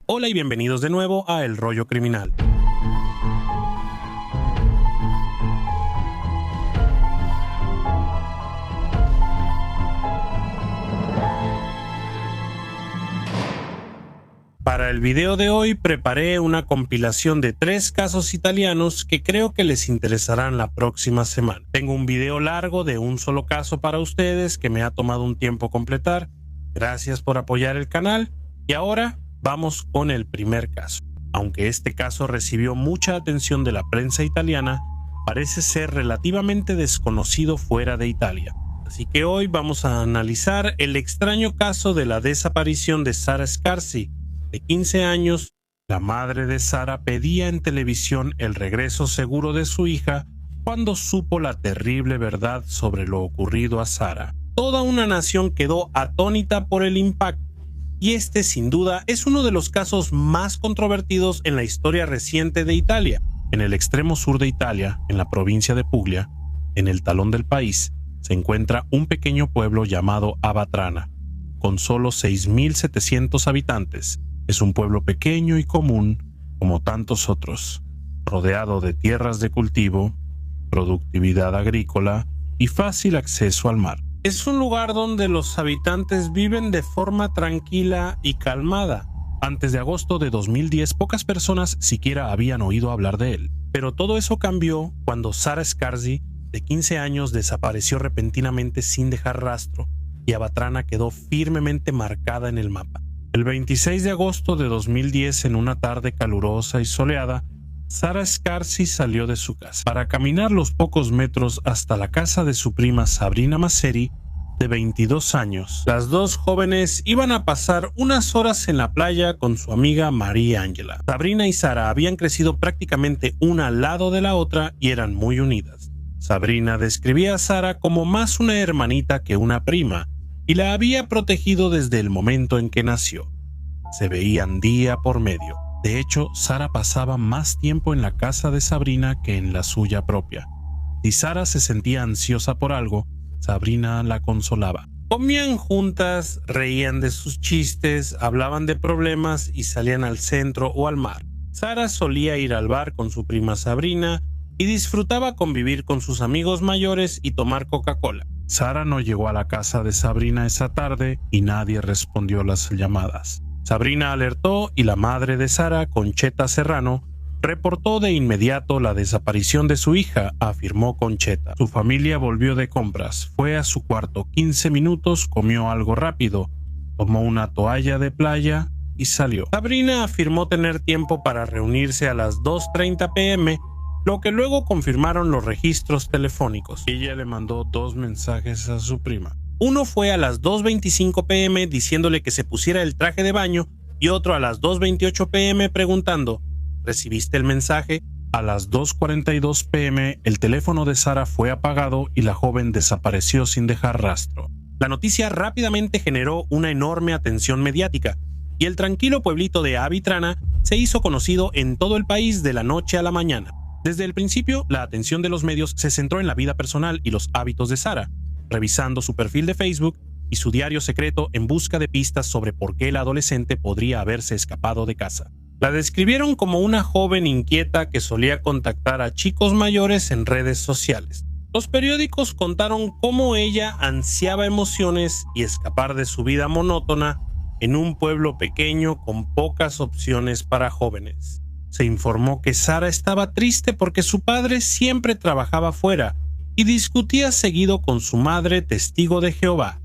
Hola y bienvenidos de nuevo a El Rollo Criminal. Para el video de hoy preparé una compilación de 3 casos italianos que creo que les interesarán la próxima semana. Tengo un video largo de un solo caso para ustedes que me ha tomado un tiempo completar. Gracias por apoyar el canal y ahora vamos con el primer caso. Aunque este caso recibió mucha atención de la prensa italiana, parece ser relativamente desconocido fuera de Italia. Así que hoy vamos a analizar el extraño caso de la desaparición de Sara Scarsi, de 15 años. La madre de Sara pedía en televisión el regreso seguro de su hija cuando supo la terrible verdad sobre lo ocurrido a Sara. Toda una nación quedó atónita por el impacto, y este sin duda es uno de los casos más controvertidos en la historia reciente de Italia. En el extremo sur de Italia, en la provincia de Puglia, en el talón del país, se encuentra un pequeño pueblo llamado Avatrana, con solo 6.700 habitantes. Es un pueblo pequeño y común, como tantos otros, rodeado de tierras de cultivo, productividad agrícola y fácil acceso al mar. Es un lugar donde los habitantes viven de forma tranquila y calmada. Antes de agosto de 2010, pocas personas siquiera habían oído hablar de él. Pero todo eso cambió cuando Sara Scarsi, de 15 años, desapareció repentinamente sin dejar rastro, y Avatrana quedó firmemente marcada en el mapa. El 26 de agosto de 2010, en una tarde calurosa y soleada, Sara Scarsi salió de su casa para caminar los pocos metros hasta la casa de su prima Sabrina Masseri, de 22 años. Las dos jóvenes iban a pasar unas horas en la playa con su amiga María Ángela. Sabrina y Sara habían crecido prácticamente una al lado de la otra y eran muy unidas. Sabrina describía a Sara como más una hermanita que una prima, y la había protegido desde el momento en que nació. Se veían día por medio. De hecho, Sara pasaba más tiempo en la casa de Sabrina que en la suya propia. Si Sara se sentía ansiosa por algo, Sabrina la consolaba. Comían juntas, reían de sus chistes, hablaban de problemas y salían al centro o al mar. Sara solía ir al bar con su prima Sabrina y disfrutaba convivir con sus amigos mayores y tomar Coca-Cola. Sara no llegó a la casa de Sabrina esa tarde y nadie respondió las llamadas. Sabrina alertó y la madre de Sara, Concheta Serrano, reportó de inmediato la desaparición de su hija, afirmó Concheta. Su familia volvió de compras, fue a su cuarto 15 minutos, comió algo rápido, tomó una toalla de playa y salió. Sabrina afirmó tener tiempo para reunirse a las 2:30 p.m., lo que luego confirmaron los registros telefónicos. Ella le mandó 2 mensajes a su prima. Uno fue a las 2:25 p.m. diciéndole que se pusiera el traje de baño y otro a las 2:28 p.m. preguntando: ¿recibiste el mensaje? A las 2:42 p.m. el teléfono de Sara fue apagado y la joven desapareció sin dejar rastro. La noticia rápidamente generó una enorme atención mediática y el tranquilo pueblito de Avatrana se hizo conocido en todo el país de la noche a la mañana. Desde el principio, la atención de los medios se centró en la vida personal y los hábitos de Sara, revisando su perfil de Facebook y su diario secreto en busca de pistas sobre por qué la adolescente podría haberse escapado de casa. La describieron como una joven inquieta que solía contactar a chicos mayores en redes sociales. Los periódicos contaron cómo ella ansiaba emociones y escapar de su vida monótona en un pueblo pequeño con pocas opciones para jóvenes. Se informó que Sara estaba triste porque su padre siempre trabajaba fuera y discutía seguido con su madre, testigo de Jehová.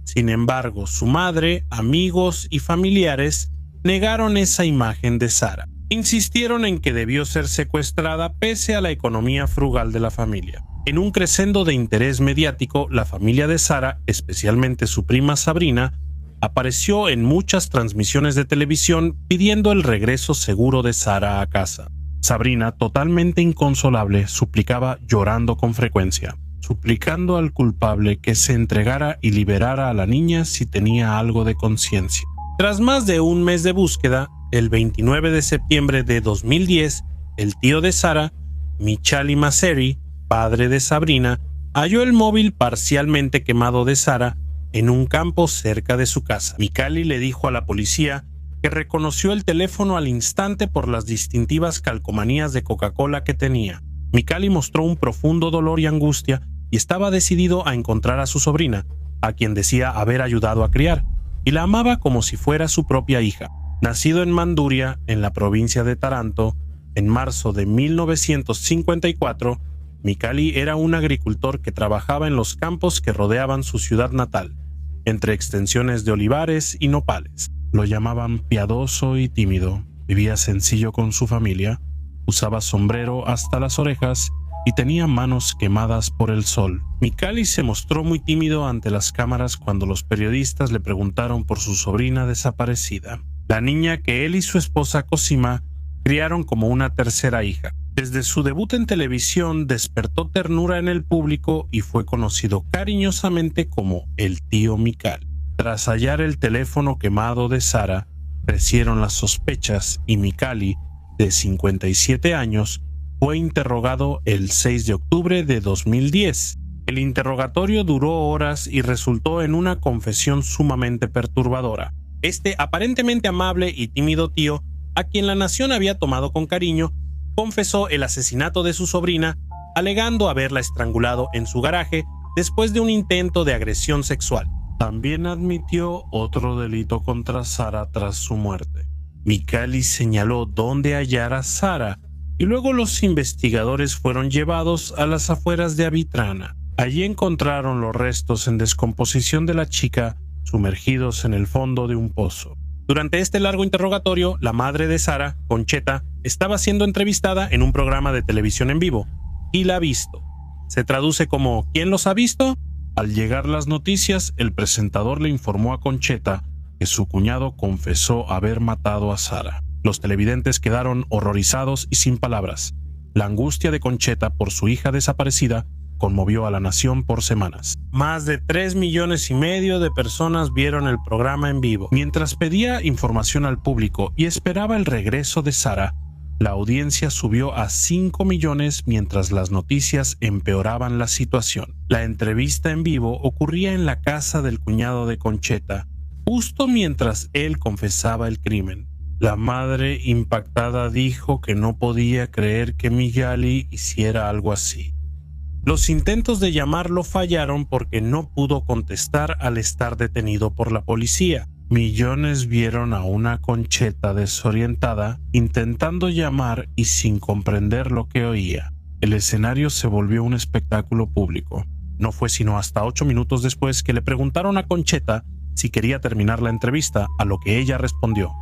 Sin embargo, su madre, amigos y familiares negaron esa imagen de Sara. Insistieron en que debió ser secuestrada pese a la economía frugal de la familia. En un crescendo de interés mediático, la familia de Sara, especialmente su prima Sabrina, apareció en muchas transmisiones de televisión pidiendo el regreso seguro de Sara a casa. Sabrina, totalmente inconsolable, suplicaba llorando con frecuencia, suplicando al culpable que se entregara y liberara a la niña si tenía algo de conciencia. Tras más de un mes de búsqueda, el 29 de septiembre de 2010, el tío de Sara, Michali Masseri, padre de Sabrina, halló el móvil parcialmente quemado de Sara en un campo cerca de su casa. Michali le dijo a la policía que reconoció el teléfono al instante por las distintivas calcomanías de Coca-Cola que tenía. Micali mostró un profundo dolor y angustia y estaba decidido a encontrar a su sobrina, a quien decía haber ayudado a criar, y la amaba como si fuera su propia hija. Nacido en Manduria, en la provincia de Taranto, en marzo de 1954, Micali era un agricultor que trabajaba en los campos que rodeaban su ciudad natal, entre extensiones de olivares y nopales. Lo llamaban piadoso y tímido, vivía sencillo con su familia, usaba sombrero hasta las orejas y tenía manos quemadas por el sol. Micali se mostró muy tímido ante las cámaras cuando los periodistas le preguntaron por su sobrina desaparecida, la niña que él y su esposa Cosima criaron como una tercera hija. Desde su debut en televisión despertó ternura en el público y fue conocido cariñosamente como el tío Micali. Tras hallar el teléfono quemado de Sara, crecieron las sospechas y Micali, de 57 años, fue interrogado el 6 de octubre de 2010. El interrogatorio duró horas y resultó en una confesión sumamente perturbadora. Este aparentemente amable y tímido tío, a quien la nación había tomado con cariño, confesó el asesinato de su sobrina, alegando haberla estrangulado en su garaje después de un intento de agresión sexual. También admitió otro delito contra Sara tras su muerte. Micali señaló dónde hallar a Sara y luego los investigadores fueron llevados a las afueras de Avitrana. Allí encontraron los restos en descomposición de la chica sumergidos en el fondo de un pozo. Durante este largo interrogatorio, la madre de Sara, Concheta, estaba siendo entrevistada en un programa de televisión en vivo. ¿Y la ha visto? Se traduce como ¿quién los ha visto? Al llegar las noticias, el presentador le informó a Concheta que su cuñado confesó haber matado a Sara. Los televidentes quedaron horrorizados y sin palabras. La angustia de Concheta por su hija desaparecida conmovió a la nación por semanas. Más de 3,5 millones de personas vieron el programa en vivo. Mientras pedía información al público y esperaba el regreso de Sara, la audiencia subió a 5 millones mientras las noticias empeoraban la situación. La entrevista en vivo ocurría en la casa del cuñado de Concheta, justo mientras él confesaba el crimen. La madre, impactada, dijo que no podía creer que Micali hiciera algo así. Los intentos de llamarlo fallaron porque no pudo contestar al estar detenido por la policía. Millones vieron a una Concheta desorientada, intentando llamar y sin comprender lo que oía. El escenario se volvió un espectáculo público. No fue sino hasta 8 minutos después que le preguntaron a Concheta si quería terminar la entrevista, a lo que ella respondió: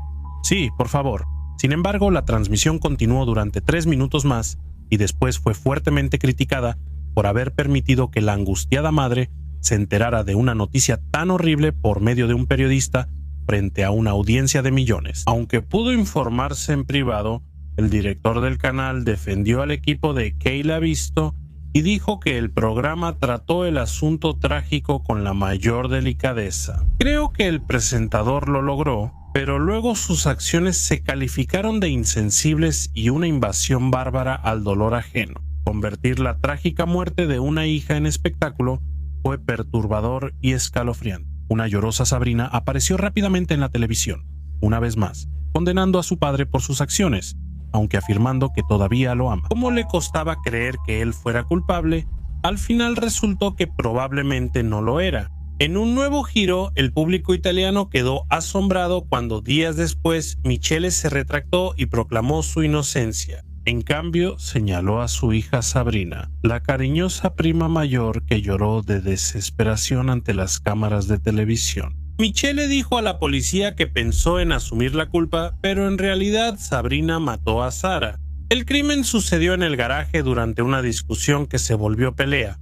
sí, por favor. Sin embargo, la transmisión continuó durante 3 minutos más y después fue fuertemente criticada por haber permitido que la angustiada madre se enterara de una noticia tan horrible por medio de un periodista frente a una audiencia de millones. Aunque pudo informarse en privado, el director del canal defendió al equipo de Keila Visto y dijo que el programa trató el asunto trágico con la mayor delicadeza. Creo que el presentador lo logró, pero luego sus acciones se calificaron de insensibles y una invasión bárbara al dolor ajeno. Convertir la trágica muerte de una hija en espectáculo fue perturbador y escalofriante. Una llorosa Sabrina apareció rápidamente en la televisión, una vez más, condenando a su padre por sus acciones, aunque afirmando que todavía lo ama. Como le costaba creer que él fuera culpable, al final resultó que probablemente no lo era. En un nuevo giro, el público italiano quedó asombrado cuando días después Michele se retractó y proclamó su inocencia. En cambio, señaló a su hija Sabrina, la cariñosa prima mayor que lloró de desesperación ante las cámaras de televisión. Michele dijo a la policía que pensó en asumir la culpa, pero en realidad Sabrina mató a Sara. El crimen sucedió en el garaje durante una discusión que se volvió pelea.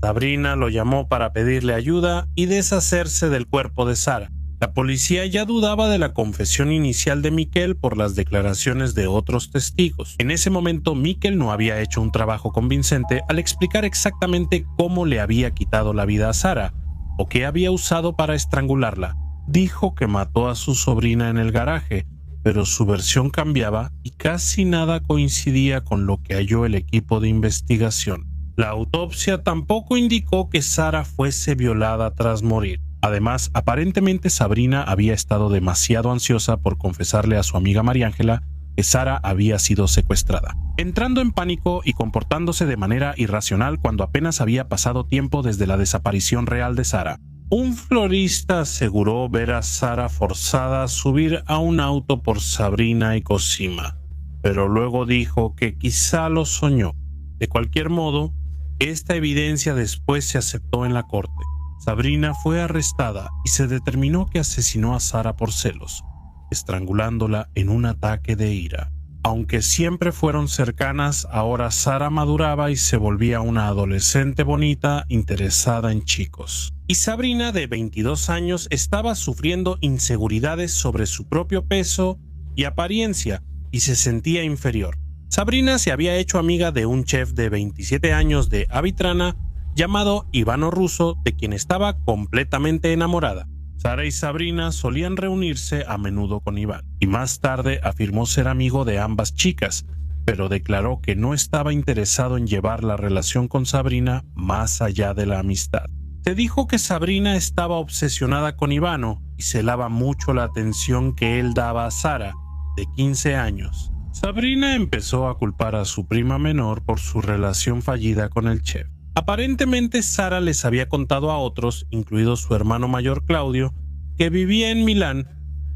Sabrina lo llamó para pedirle ayuda y deshacerse del cuerpo de Sara. La policía ya dudaba de la confesión inicial de Miquel por las declaraciones de otros testigos. En ese momento, Miquel no había hecho un trabajo convincente al explicar exactamente cómo le había quitado la vida a Sara o qué había usado para estrangularla. Dijo que mató a su sobrina en el garaje, pero su versión cambiaba y casi nada coincidía con lo que halló el equipo de investigación. La autopsia tampoco indicó que Sara fuese violada tras morir. Además, aparentemente Sabrina había estado demasiado ansiosa por confesarle a su amiga María Ángela que Sara había sido secuestrada, entrando en pánico y comportándose de manera irracional cuando apenas había pasado tiempo desde la desaparición real de Sara. Un florista aseguró ver a Sara forzada a subir a un auto por Sabrina y Cosima, pero luego dijo que quizá lo soñó. De cualquier modo, esta evidencia después se aceptó en la corte. Sabrina fue arrestada y se determinó que asesinó a Sara por celos, estrangulándola en un ataque de ira. Aunque siempre fueron cercanas, ahora Sara maduraba y se volvía una adolescente bonita interesada en chicos. Y Sabrina, de 22 años, estaba sufriendo inseguridades sobre su propio peso y apariencia y se sentía inferior. Sabrina se había hecho amiga de un chef de 27 años de Avitrana llamado Ivano Russo, de quien estaba completamente enamorada. Sara y Sabrina solían reunirse a menudo con Iván, y más tarde afirmó ser amigo de ambas chicas, pero declaró que no estaba interesado en llevar la relación con Sabrina más allá de la amistad. Se dijo que Sabrina estaba obsesionada con Ivano y celaba mucho la atención que él daba a Sara, de 15 años. Sabrina empezó a culpar a su prima menor por su relación fallida con el chef. Aparentemente Sara les había contado a otros, incluido su hermano mayor Claudio, que vivía en Milán,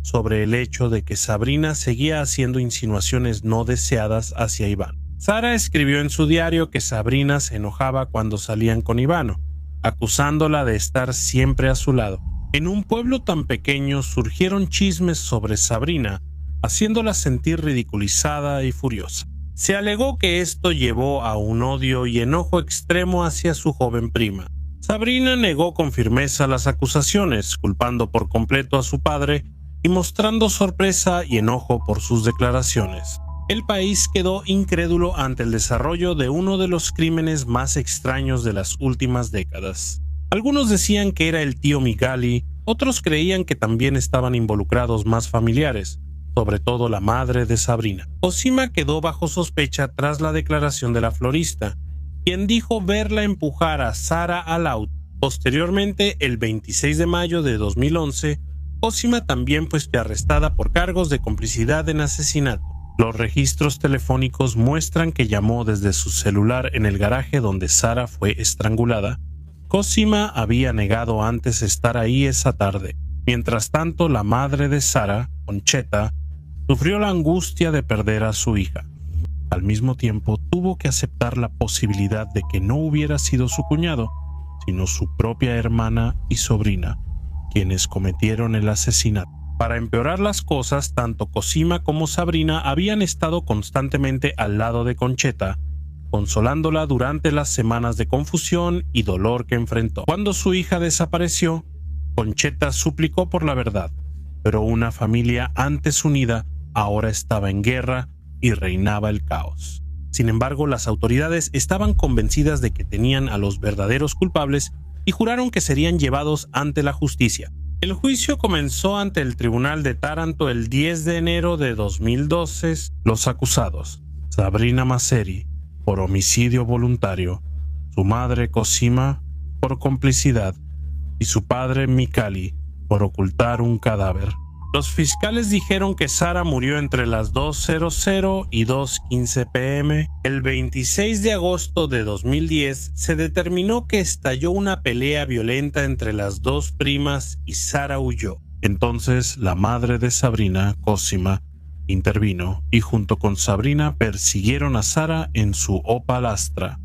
sobre el hecho de que Sabrina seguía haciendo insinuaciones no deseadas hacia Iván. Sara escribió en su diario que Sabrina se enojaba cuando salían con Ivano, acusándola de estar siempre a su lado. En un pueblo tan pequeño surgieron chismes sobre Sabrina, haciéndola sentir ridiculizada y furiosa. Se alegó que esto llevó a un odio y enojo extremo hacia su joven prima. Sabrina negó con firmeza las acusaciones, culpando por completo a su padre y mostrando sorpresa y enojo por sus declaraciones. El país quedó incrédulo ante el desarrollo de uno de los crímenes más extraños de las últimas décadas. Algunos decían que era el tío Micali, otros creían que también estaban involucrados más familiares, sobre todo la madre de Sabrina. Cosima quedó bajo sospecha tras la declaración de la florista, quien dijo verla empujar a Sara al auto. Posteriormente, el 26 de mayo de 2011, Cosima también fue arrestada por cargos de complicidad en asesinato. Los registros telefónicos muestran que llamó desde su celular en el garaje donde Sara fue estrangulada. Cosima había negado antes estar ahí esa tarde. Mientras tanto, la madre de Sara, Concheta, sufrió la angustia de perder a su hija. Al mismo tiempo, tuvo que aceptar la posibilidad de que no hubiera sido su cuñado, sino su propia hermana y sobrina, quienes cometieron el asesinato. Para empeorar las cosas, tanto Cosima como Sabrina habían estado constantemente al lado de Concheta, consolándola durante las semanas de confusión y dolor que enfrentó. Cuando su hija desapareció, Concheta suplicó por la verdad, pero una familia antes unida ahora estaba en guerra y reinaba el caos. Sin embargo, las autoridades estaban convencidas de que tenían a los verdaderos culpables y juraron que serían llevados ante la justicia. El juicio comenzó ante el tribunal de Taranto el 10 de enero de 2012. Los acusados: Sabrina Masseri por homicidio voluntario, su madre Cosima por complicidad y su padre Micali por ocultar un cadáver. Los fiscales dijeron que Sara murió entre las 2:00 y 2:15 p.m. El 26 de agosto de 2010 se determinó que estalló una pelea violenta entre las dos primas y Sara huyó. Entonces la madre de Sabrina, Cosima, intervino y junto con Sabrina persiguieron a Sara en su Opel Astra,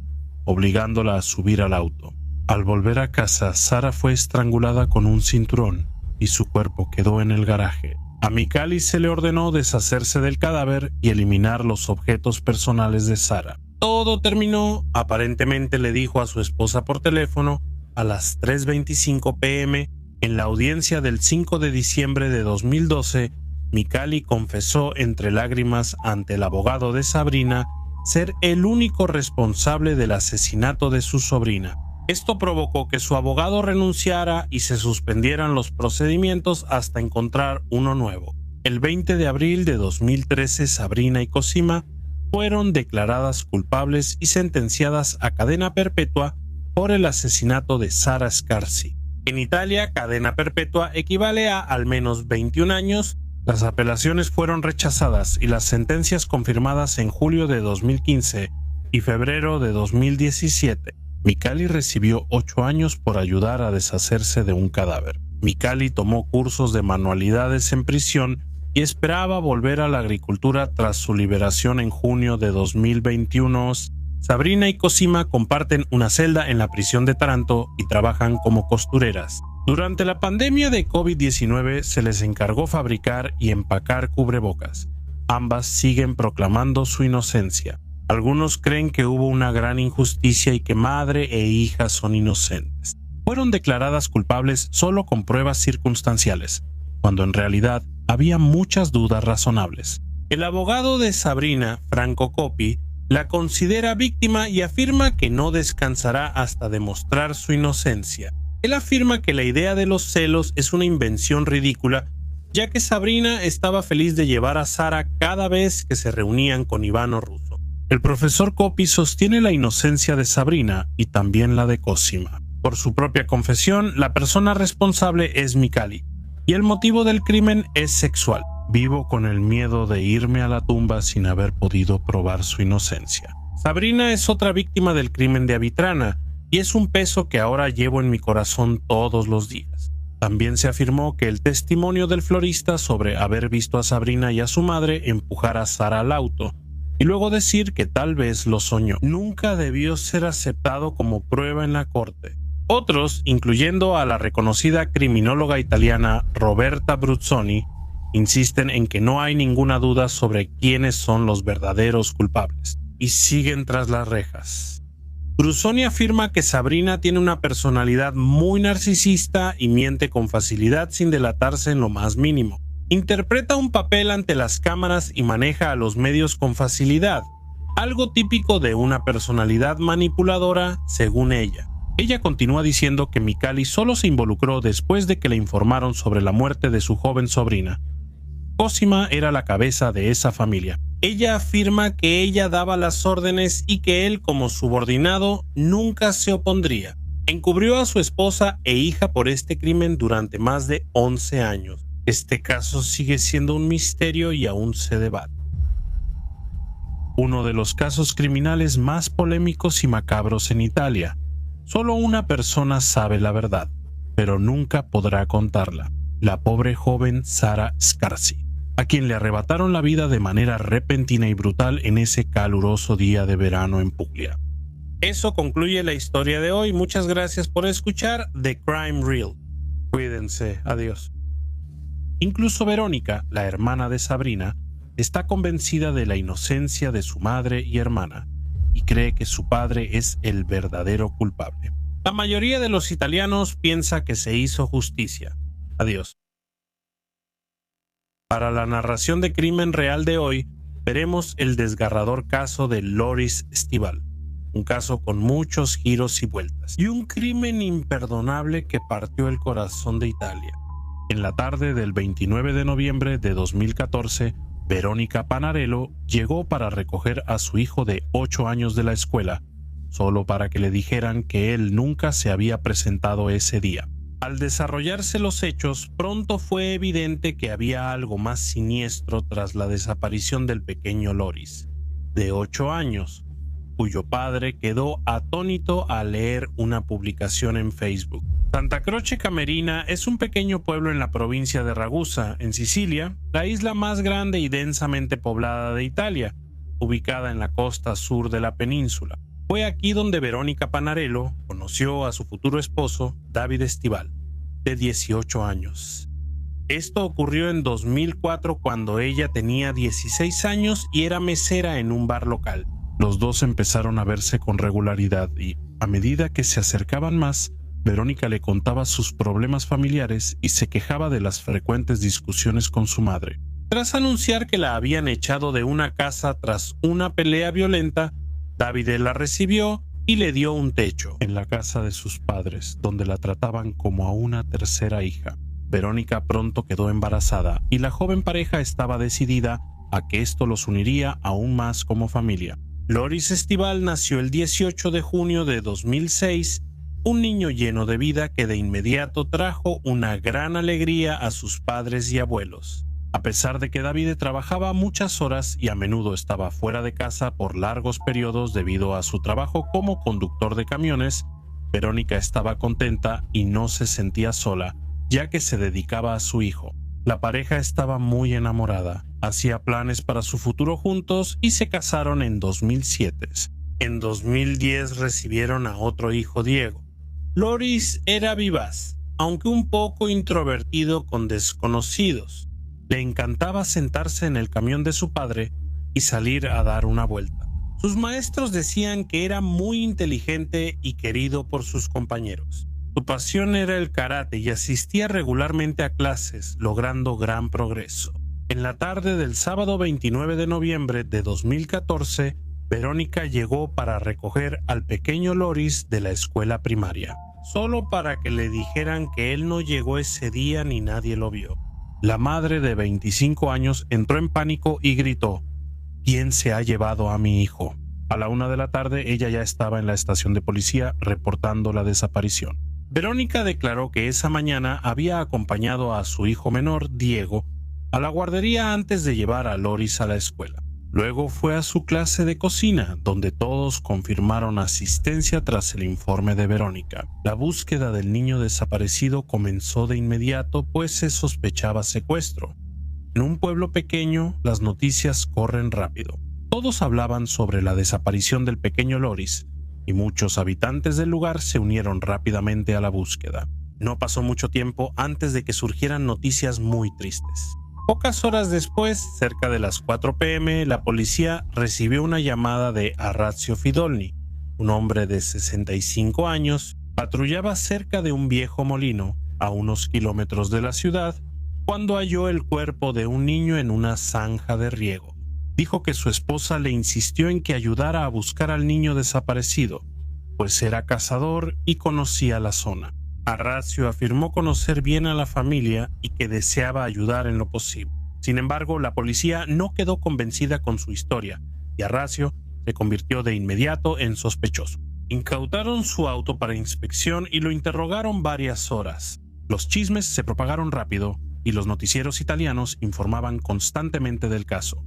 obligándola a subir al auto. Al volver a casa, Sara fue estrangulada con un cinturón y su cuerpo quedó en el garaje. A Micali se le ordenó deshacerse del cadáver y eliminar los objetos personales de Sara. Todo terminó, aparentemente le dijo a su esposa por teléfono, a las 3:25 p.m. En la audiencia del 5 de diciembre de 2012, Micali confesó entre lágrimas ante el abogado de Sabrina ser el único responsable del asesinato de su sobrina. Esto provocó que su abogado renunciara y se suspendieran los procedimientos hasta encontrar uno nuevo. El 20 de abril de 2013, Sabrina y Cosima fueron declaradas culpables y sentenciadas a cadena perpetua por el asesinato de Sara Scarsi. En Italia, cadena perpetua equivale a al menos 21 años. Las apelaciones fueron rechazadas y las sentencias confirmadas en julio de 2015 y febrero de 2017. Micali recibió 8 años por ayudar a deshacerse de un cadáver. Micali tomó cursos de manualidades en prisión y esperaba volver a la agricultura tras su liberación en junio de 2021. Sabrina y Cosima comparten una celda en la prisión de Taranto y trabajan como costureras. Durante la pandemia de COVID-19 se les encargó fabricar y empacar cubrebocas. Ambas siguen proclamando su inocencia. Algunos creen que hubo una gran injusticia y que madre e hija son inocentes. Fueron declaradas culpables solo con pruebas circunstanciales, cuando en realidad había muchas dudas razonables. El abogado de Sabrina, Franco Coppi, la considera víctima y afirma que no descansará hasta demostrar su inocencia. Él afirma que la idea de los celos es una invención ridícula, ya que Sabrina estaba feliz de llevar a Sara cada vez que se reunían con Ivano Russo. El profesor Coppi sostiene la inocencia de Sabrina y también la de Cosima. Por su propia confesión, la persona responsable es Micali, y el motivo del crimen es sexual. Vivo con el miedo de irme a la tumba sin haber podido probar su inocencia. Sabrina es otra víctima del crimen de Avitrana y es un peso que ahora llevo en mi corazón todos los días. También se afirmó que el testimonio del florista sobre haber visto a Sabrina y a su madre empujar a Sara al auto y luego decir que tal vez lo soñó nunca debió ser aceptado como prueba en la corte. Otros, incluyendo a la reconocida criminóloga italiana Roberta Bruzzoni, insisten en que no hay ninguna duda sobre quiénes son los verdaderos culpables y siguen tras las rejas. Bruzzoni afirma que Sabrina tiene una personalidad muy narcisista y miente con facilidad sin delatarse en lo más mínimo. Interpreta un papel ante las cámaras y maneja a los medios con facilidad, algo típico de una personalidad manipuladora, según ella. Ella continúa diciendo que Micali solo se involucró después de que le informaron sobre la muerte de su joven sobrina. Cosima era la cabeza de esa familia. Ella afirma que ella daba las órdenes y que él, como subordinado, nunca se opondría. Encubrió a su esposa e hija por este crimen durante más de 11 años. Este caso sigue siendo un misterio y aún se debate. Uno de los casos criminales más polémicos y macabros en Italia. Solo una persona sabe la verdad, pero nunca podrá contarla. La pobre joven Sara Scarsi, a quien le arrebataron la vida de manera repentina y brutal en ese caluroso día de verano en Puglia. Eso concluye la historia de hoy. Muchas gracias por escuchar The Crime Reel. Cuídense. Adiós. Incluso Verónica, la hermana de Sabrina, está convencida de la inocencia de su madre y hermana y cree que su padre es el verdadero culpable. La mayoría de los italianos piensa que se hizo justicia. Adiós. Para la narración de Crimen Real de hoy, veremos el desgarrador caso de Loris Estival, un caso con muchos giros y vueltas, y un crimen imperdonable que partió el corazón de Italia. En la tarde del 29 de noviembre de 2014, Verónica Panarello llegó para recoger a su hijo de 8 años de la escuela, solo para que le dijeran que él nunca se había presentado ese día. Al desarrollarse los hechos, pronto fue evidente que había algo más siniestro tras la desaparición del pequeño Loris, de 8 años, cuyo padre quedó atónito al leer una publicación en Facebook. Santa Croce Camerina es un pequeño pueblo en la provincia de Ragusa, en Sicilia, la isla más grande y densamente poblada de Italia, ubicada en la costa sur de la península. Fue aquí donde Verónica Panarello conoció a su futuro esposo, David Estival, de 18 años. Esto ocurrió en 2004 cuando ella tenía 16 años y era mesera en un bar local. Los dos empezaron a verse con regularidad y, a medida que se acercaban más, Verónica le contaba sus problemas familiares y se quejaba de las frecuentes discusiones con su madre. Tras anunciar que la habían echado de una casa tras una pelea violenta, David la recibió y le dio un techo en la casa de sus padres, donde la trataban como a una tercera hija. Verónica pronto quedó embarazada y la joven pareja estaba decidida a que esto los uniría aún más como familia. Loris Estival nació el 18 de junio de 2006 un niño lleno de vida que de inmediato trajo una gran alegría a sus padres y abuelos. A pesar de que David trabajaba muchas horas y a menudo estaba fuera de casa por largos periodos debido a su trabajo como conductor de camiones, Verónica estaba contenta y no se sentía sola, ya que se dedicaba a su hijo. La pareja estaba muy enamorada, hacía planes para su futuro juntos y se casaron en 2007. En 2010 recibieron a otro hijo, Diego. Loris era vivaz, aunque un poco introvertido con desconocidos. Le encantaba sentarse en el camión de su padre y salir a dar una vuelta. Sus maestros decían que era muy inteligente y querido por sus compañeros. Su pasión era el karate y asistía regularmente a clases, logrando gran progreso. En la tarde del sábado 29 de noviembre de 2014, Verónica llegó para recoger al pequeño Loris de la escuela primaria, solo para que le dijeran que él no llegó ese día ni nadie lo vio. La madre de 25 años entró en pánico y gritó: ¿Quién se ha llevado a mi hijo? A la 1 de la tarde ella ya estaba en la estación de policía reportando la desaparición. Verónica declaró que esa mañana había acompañado a su hijo menor, Diego, a la guardería antes de llevar a Loris a la escuela. Luego fue a su clase de cocina, donde todos confirmaron asistencia tras el informe de Verónica. La búsqueda del niño desaparecido comenzó de inmediato, pues se sospechaba secuestro. En un pueblo pequeño, las noticias corren rápido. Todos hablaban sobre la desaparición del pequeño Loris, y muchos habitantes del lugar se unieron rápidamente a la búsqueda. No pasó mucho tiempo antes de que surgieran noticias muy tristes. Pocas horas después, cerca de las 4 p.m., la policía recibió una llamada de Arrazio Fidolni, un hombre de 65 años, patrullaba cerca de un viejo molino, a unos kilómetros de la ciudad, cuando halló el cuerpo de un niño en una zanja de riego. Dijo que su esposa le insistió en que ayudara a buscar al niño desaparecido, pues era cazador y conocía la zona. Arrazio afirmó conocer bien a la familia y que deseaba ayudar en lo posible. Sin embargo, la policía no quedó convencida con su historia y Arrazio se convirtió de inmediato en sospechoso. Incautaron su auto para inspección y lo interrogaron varias horas. Los chismes se propagaron rápido y los noticieros italianos informaban constantemente del caso.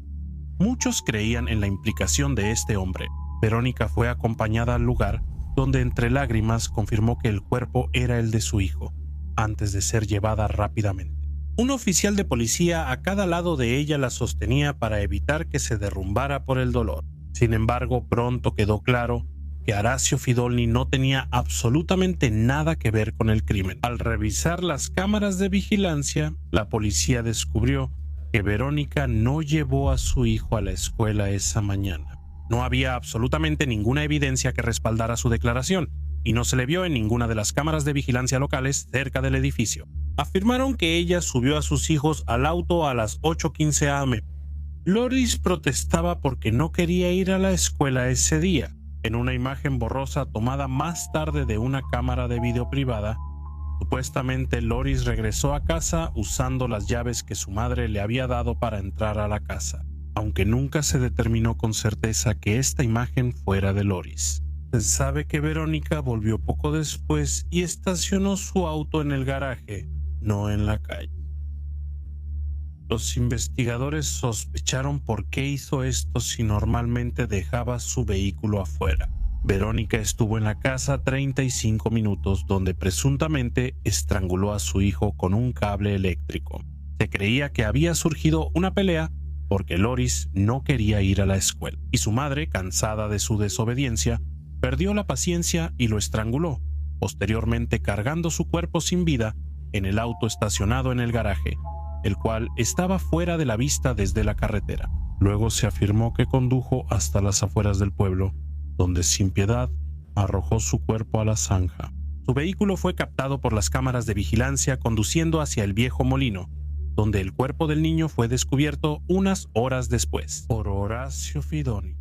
Muchos creían en la implicación de este hombre. Verónica fue acompañada al lugar, donde entre lágrimas confirmó que el cuerpo era el de su hijo, antes de ser llevada rápidamente. Un oficial de policía a cada lado de ella la sostenía para evitar que se derrumbara por el dolor. Sin embargo, pronto quedó claro que Arrazio Fidolni no tenía absolutamente nada que ver con el crimen. Al revisar las cámaras de vigilancia, la policía descubrió que Verónica no llevó a su hijo a la escuela esa mañana. No había absolutamente ninguna evidencia que respaldara su declaración y no se le vio en ninguna de las cámaras de vigilancia locales cerca del edificio. Afirmaron que ella subió a sus hijos al auto a las 8:15 a.m. Loris protestaba porque no quería ir a la escuela ese día. En una imagen borrosa tomada más tarde de una cámara de video privada, supuestamente Loris regresó a casa usando las llaves que su madre le había dado para entrar a la casa, aunque nunca se determinó con certeza que esta imagen fuera de Loris. Se sabe que Verónica volvió poco después y estacionó su auto en el garaje, no en la calle. Los investigadores sospecharon por qué hizo esto si normalmente dejaba su vehículo afuera. Verónica estuvo en la casa 35 minutos, donde presuntamente estranguló a su hijo con un cable eléctrico. Se creía que había surgido una pelea porque Loris no quería ir a la escuela, y su madre, cansada de su desobediencia, perdió la paciencia y lo estranguló, posteriormente cargando su cuerpo sin vida en el auto estacionado en el garaje, el cual estaba fuera de la vista desde la carretera. Luego se afirmó que condujo hasta las afueras del pueblo, donde sin piedad arrojó su cuerpo a la zanja. Su vehículo fue captado por las cámaras de vigilancia conduciendo hacia el viejo molino, donde el cuerpo del niño fue descubierto unas horas después por Arrazio Fidolni.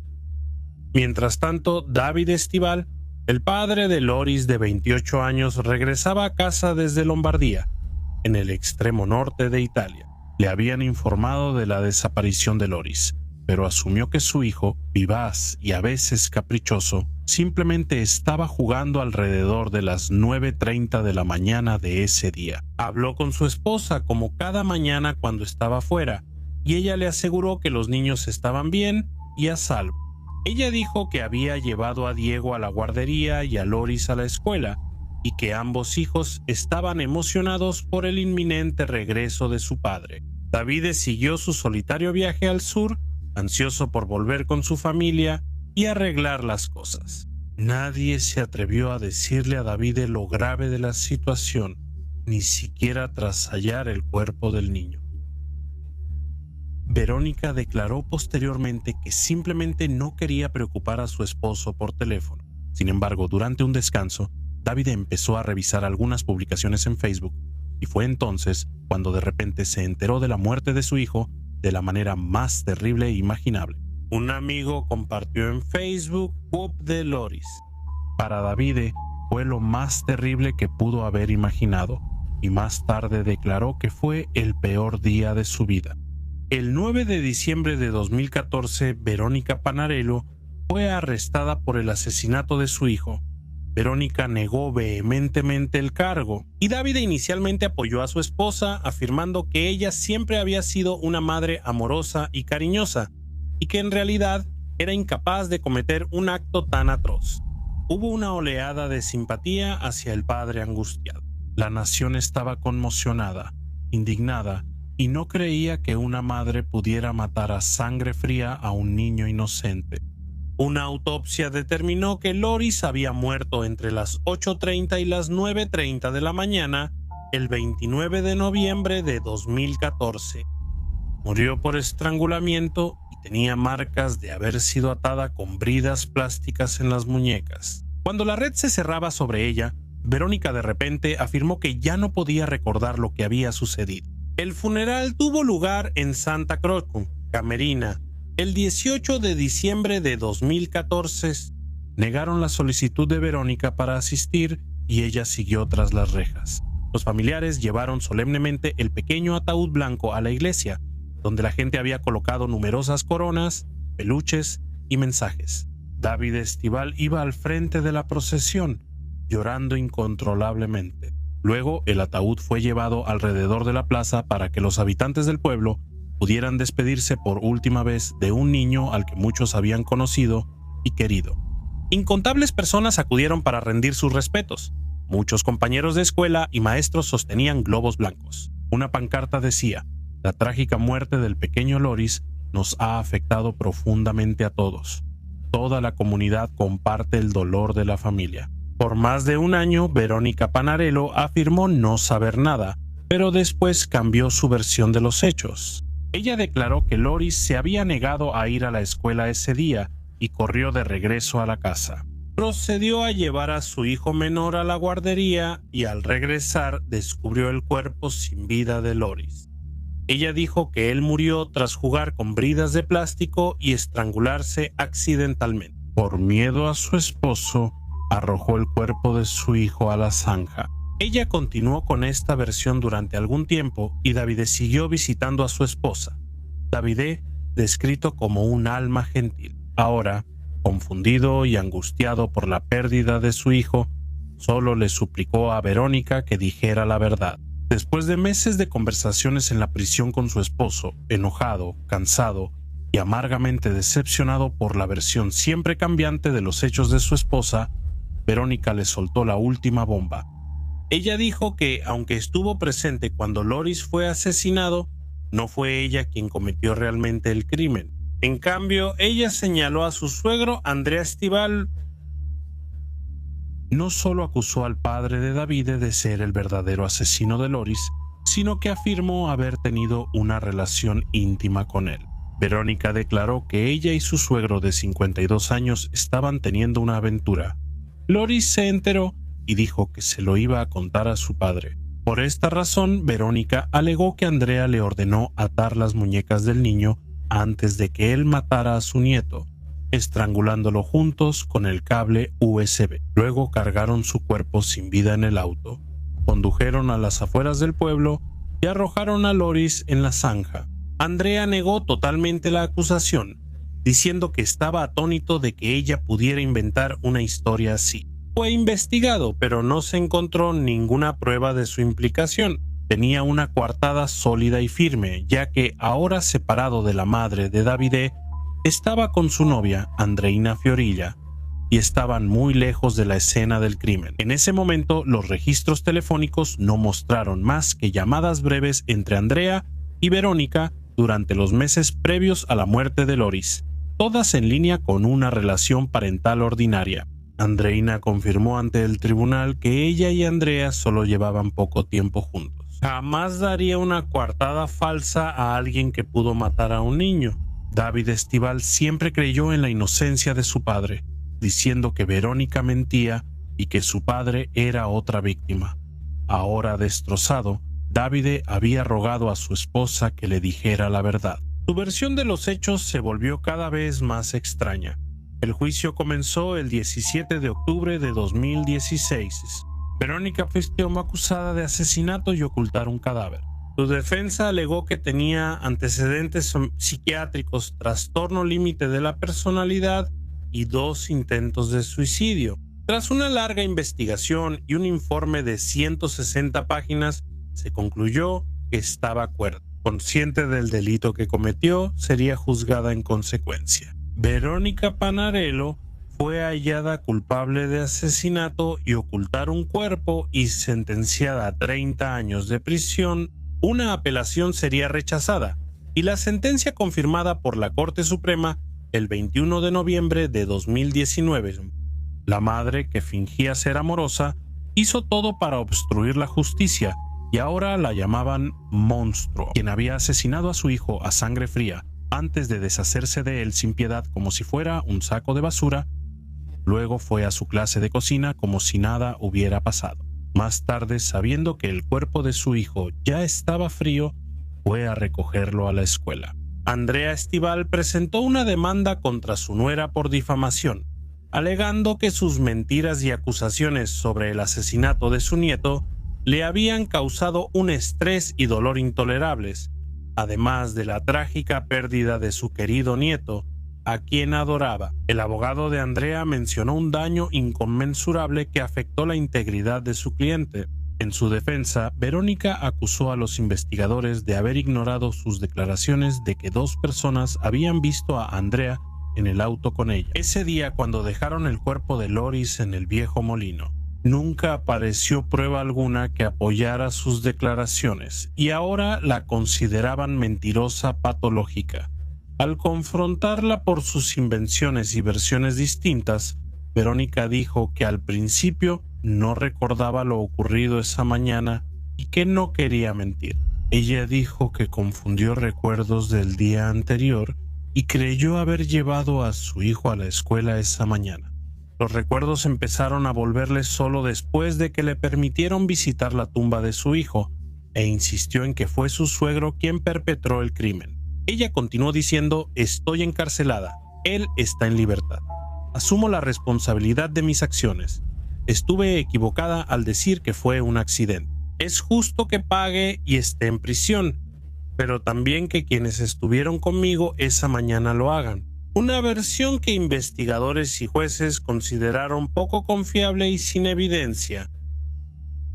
Mientras tanto, David Estival, el padre de Loris de 28 años, regresaba a casa desde Lombardía, en el extremo norte de Italia. Le habían informado de la desaparición de Loris, pero asumió que su hijo, vivaz y a veces caprichoso, simplemente estaba jugando alrededor de las 9:30 de la mañana de ese día. Habló con su esposa como cada mañana cuando estaba fuera, y ella le aseguró que los niños estaban bien y a salvo. Ella dijo que había llevado a Diego a la guardería y a Loris a la escuela, y que ambos hijos estaban emocionados por el inminente regreso de su padre. Davide siguió su solitario viaje al sur, ansioso por volver con su familia y arreglar las cosas. Nadie se atrevió a decirle a Davide lo grave de la situación, ni siquiera tras hallar el cuerpo del niño. Verónica declaró posteriormente que simplemente no quería preocupar a su esposo por teléfono. Sin embargo, durante un descanso, Davide empezó a revisar algunas publicaciones en Facebook, y fue entonces cuando de repente se enteró de la muerte de su hijo de la manera más terrible imaginable. Un amigo compartió en Facebook Whoop de Loris. Para Davide fue lo más terrible que pudo haber imaginado, y más tarde declaró que fue el peor día de su vida. El 9 de diciembre de 2014, Verónica Panarello fue arrestada por el asesinato de su hijo. Verónica negó vehementemente el cargo, y Davide inicialmente apoyó a su esposa, afirmando que ella siempre había sido una madre amorosa y cariñosa, y que en realidad era incapaz de cometer un acto tan atroz. Hubo una oleada de simpatía hacia el padre angustiado. La nación estaba conmocionada, indignada, y no creía que una madre pudiera matar a sangre fría a un niño inocente. Una autopsia determinó que Loris había muerto entre las 8:30 y las 9:30 de la mañana el 29 de noviembre de 2014. Murió por estrangulamiento y tenía marcas de haber sido atada con bridas plásticas en las muñecas. Cuando la red se cerraba sobre ella, Verónica de repente afirmó que ya no podía recordar lo que había sucedido. El funeral tuvo lugar en Santa Croce, Camerina, el 18 de diciembre de 2014. Negaron la solicitud de Verónica para asistir y ella siguió tras las rejas. Los familiares llevaron solemnemente el pequeño ataúd blanco a la iglesia, donde la gente había colocado numerosas coronas, peluches y mensajes. Davide Estival iba al frente de la procesión, llorando incontrolablemente. Luego, el ataúd fue llevado alrededor de la plaza para que los habitantes del pueblo pudieran despedirse por última vez de un niño al que muchos habían conocido y querido. Incontables personas acudieron para rendir sus respetos. Muchos compañeros de escuela y maestros sostenían globos blancos. Una pancarta decía: "La trágica muerte del pequeño Loris nos ha afectado profundamente a todos. Toda la comunidad comparte el dolor de la familia". Por más de un año, Verónica Panarello afirmó no saber nada, pero después cambió su versión de los hechos. Ella declaró que Loris se había negado a ir a la escuela ese día y corrió de regreso a la casa. Procedió a llevar a su hijo menor a la guardería y al regresar descubrió el cuerpo sin vida de Loris. Ella dijo que él murió tras jugar con bridas de plástico y estrangularse accidentalmente. Por miedo a su esposo, arrojó el cuerpo de su hijo a la zanja. Ella continuó con esta versión durante algún tiempo y Davide siguió visitando a su esposa. Davide, descrito como un alma gentil. Ahora, confundido y angustiado por la pérdida de su hijo, solo le suplicó a Verónica que dijera la verdad. Después de meses de conversaciones en la prisión con su esposo, enojado, cansado y amargamente decepcionado por la versión siempre cambiante de los hechos de su esposa, Verónica le soltó la última bomba. Ella dijo que, aunque estuvo presente cuando Loris fue asesinado, no fue ella quien cometió realmente el crimen. En cambio, ella señaló a su suegro, Andrea Estival. No solo acusó al padre de Davide de ser el verdadero asesino de Loris, sino que afirmó haber tenido una relación íntima con él. Verónica declaró que ella y su suegro de 52 años estaban teniendo una aventura. Loris se enteró y dijo que se lo iba a contar a su padre. Por esta razón, Verónica alegó que Andrea le ordenó atar las muñecas del niño antes de que él matara a su nieto, estrangulándolo juntos con el cable USB. Luego cargaron su cuerpo sin vida en el auto, condujeron a las afueras del pueblo y arrojaron a Loris en la zanja. Andrea negó totalmente la acusación diciendo que estaba atónito de que ella pudiera inventar una historia así. Fue investigado, pero no se encontró ninguna prueba de su implicación. Tenía una coartada sólida y firme, ya que, ahora separado de la madre de Davide, estaba con su novia, Andreina Fiorilla, y estaban muy lejos de la escena del crimen. En ese momento, los registros telefónicos no mostraron más que llamadas breves entre Andrea y Verónica durante los meses previos a la muerte de Loris, todas en línea con una relación parental ordinaria. Andreina confirmó ante el tribunal que ella y Andrea solo llevaban poco tiempo juntos. Jamás daría una coartada falsa a alguien que pudo matar a un niño. David Estíbal siempre creyó en la inocencia de su padre, diciendo que Verónica mentía y que su padre era otra víctima. Ahora destrozado, Davide había rogado a su esposa que le dijera la verdad. Su versión de los hechos se volvió cada vez más extraña. El juicio comenzó el 17 de octubre de 2016. Verónica fue acusada de asesinato y ocultar un cadáver. Su defensa alegó que tenía antecedentes psiquiátricos, trastorno límite de la personalidad y 2 intentos de suicidio. Tras una larga investigación y un informe de 160 páginas, se concluyó que estaba cuerda. Consciente del delito que cometió, sería juzgada en consecuencia. Verónica Panarello fue hallada culpable de asesinato y ocultar un cuerpo y sentenciada a 30 años de prisión. Una apelación sería rechazada y la sentencia confirmada por la Corte Suprema el 21 de noviembre de 2019. La madre, que fingía ser amorosa, hizo todo para obstruir la justicia y ahora la llamaban monstruo, quien había asesinado a su hijo a sangre fría antes de deshacerse de él sin piedad como si fuera un saco de basura. Luego fue a su clase de cocina como si nada hubiera pasado. Más tarde, sabiendo que el cuerpo de su hijo ya estaba frío, fue a recogerlo a la escuela. Andrea Estíbal presentó una demanda contra su nuera por difamación, alegando que sus mentiras y acusaciones sobre el asesinato de su nieto le habían causado un estrés y dolor intolerables, además de la trágica pérdida de su querido nieto, a quien adoraba. El abogado de Andrea mencionó un daño inconmensurable que afectó la integridad de su cliente. En su defensa, Verónica acusó a los investigadores de haber ignorado sus declaraciones de que 2 personas habían visto a Andrea en el auto con ella. Ese día, cuando dejaron el cuerpo de Loris en el viejo molino, nunca apareció prueba alguna que apoyara sus declaraciones y ahora la consideraban mentirosa patológica. Al confrontarla por sus invenciones y versiones distintas, Verónica dijo que al principio no recordaba lo ocurrido esa mañana y que no quería mentir. Ella dijo que confundió recuerdos del día anterior y creyó haber llevado a su hijo a la escuela esa mañana. Los recuerdos empezaron a volverle solo después de que le permitieron visitar la tumba de su hijo, e insistió en que fue su suegro quien perpetró el crimen. Ella continuó diciendo: «Estoy encarcelada, él está en libertad. Asumo la responsabilidad de mis acciones. Estuve equivocada al decir que fue un accidente. Es justo que pague y esté en prisión, pero también que quienes estuvieron conmigo esa mañana lo hagan». Una versión que investigadores y jueces consideraron poco confiable y sin evidencia.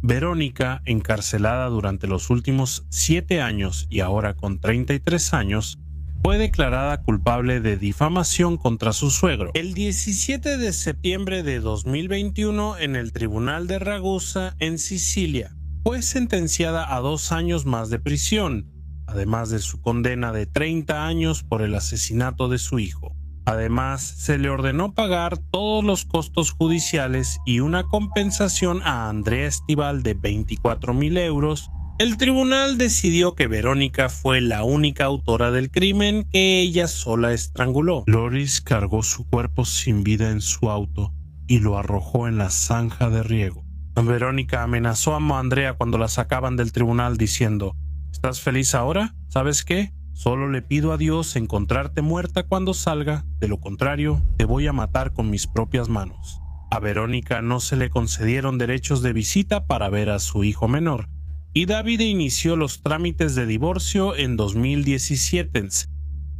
Verónica, encarcelada durante los últimos 7 años y ahora con 33 años, fue declarada culpable de difamación contra su suegro. El 17 de septiembre de 2021, en el Tribunal de Ragusa, en Sicilia, fue sentenciada a 2 años más de prisión, además de su condena de 30 años por el asesinato de su hijo. Además, se le ordenó pagar todos los costos judiciales y una compensación a Andrea Estíbal de 24.000 euros. El tribunal decidió que Verónica fue la única autora del crimen, que ella sola estranguló. Loris cargó su cuerpo sin vida en su auto y lo arrojó en la zanja de riego. Verónica amenazó a Andrea cuando la sacaban del tribunal diciendo: «¿Estás feliz ahora? ¿Sabes qué? Solo le pido a Dios encontrarte muerta cuando salga, de lo contrario, te voy a matar con mis propias manos». A Verónica no se le concedieron derechos de visita para ver a su hijo menor, y David inició los trámites de divorcio en 2017.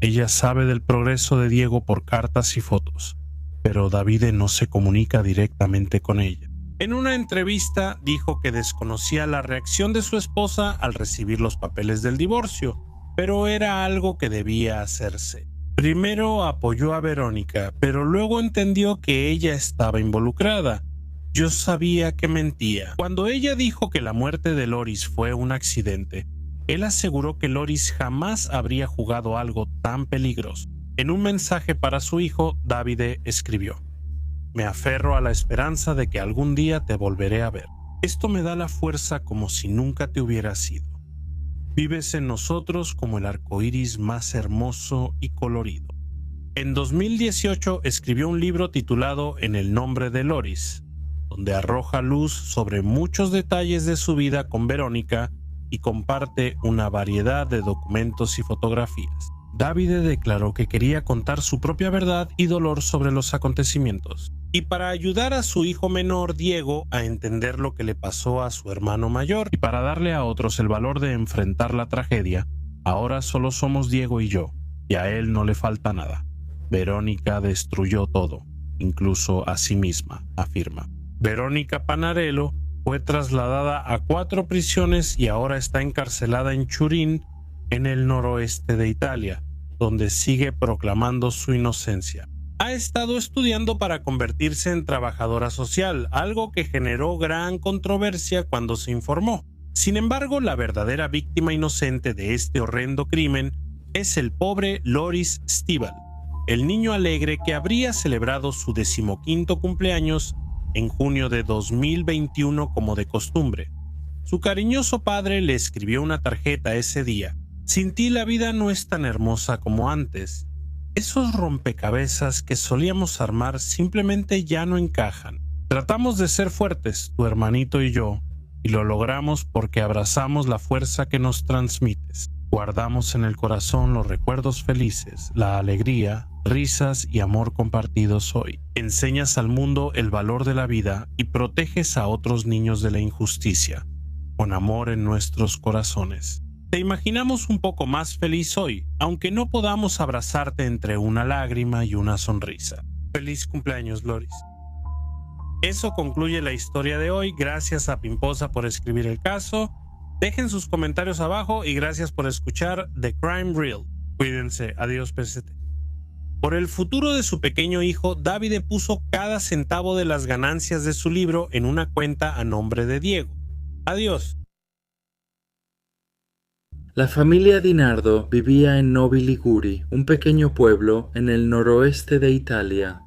Ella sabe del progreso de Diego por cartas y fotos, pero Davide no se comunica directamente con ella. En una entrevista dijo que desconocía la reacción de su esposa al recibir los papeles del divorcio, pero era algo que debía hacerse. Primero apoyó a Verónica, pero luego entendió que ella estaba involucrada. Yo sabía que mentía. Cuando ella dijo que la muerte de Loris fue un accidente, él aseguró que Loris jamás habría jugado algo tan peligroso. En un mensaje para su hijo, Davide escribió: "Me aferro a la esperanza de que algún día te volveré a ver. Esto me da la fuerza como si nunca te hubieras ido. Vives en nosotros como el arco iris más hermoso y colorido". En 2018 escribió un libro titulado En el nombre de Loris, donde arroja luz sobre muchos detalles de su vida con Verónica y comparte una variedad de documentos y fotografías. Davide declaró que quería contar su propia verdad y dolor sobre los acontecimientos, y para ayudar a su hijo menor Diego a entender lo que le pasó a su hermano mayor y para darle a otros el valor de enfrentar la tragedia, ahora solo somos Diego y yo, y a él no le falta nada. Verónica destruyó todo, incluso a sí misma, afirma. Verónica Panarello fue trasladada a 4 prisiones y ahora está encarcelada en Turín, en el noroeste de Italia, donde sigue proclamando su inocencia. Ha estado estudiando para convertirse en trabajadora social, algo que generó gran controversia cuando se informó. Sin embargo, la verdadera víctima inocente de este horrendo crimen es el pobre Loris Stiebel, el niño alegre que habría celebrado su 15º cumpleaños en junio de 2021 como de costumbre. Su cariñoso padre le escribió una tarjeta ese día: "Sin ti la vida no es tan hermosa como antes. Esos rompecabezas que solíamos armar simplemente ya no encajan. Tratamos de ser fuertes, tu hermanito y yo, y lo logramos porque abrazamos la fuerza que nos transmites. Guardamos en el corazón los recuerdos felices, la alegría, risas y amor compartidos hoy. Enseñas al mundo el valor de la vida y proteges a otros niños de la injusticia, con amor en nuestros corazones. Te imaginamos un poco más feliz hoy, aunque no podamos abrazarte entre una lágrima y una sonrisa. Feliz cumpleaños, Loris". Eso concluye la historia de hoy. Gracias a Pimposa por escribir el caso. Dejen sus comentarios abajo y gracias por escuchar The Crime Reel. Cuídense. Adiós, PCT. Por el futuro de su pequeño hijo, Davide puso cada centavo de las ganancias de su libro en una cuenta a nombre de Diego. Adiós. La familia Di Nardo vivía en Novi Ligure, un pequeño pueblo en el noroeste de Italia.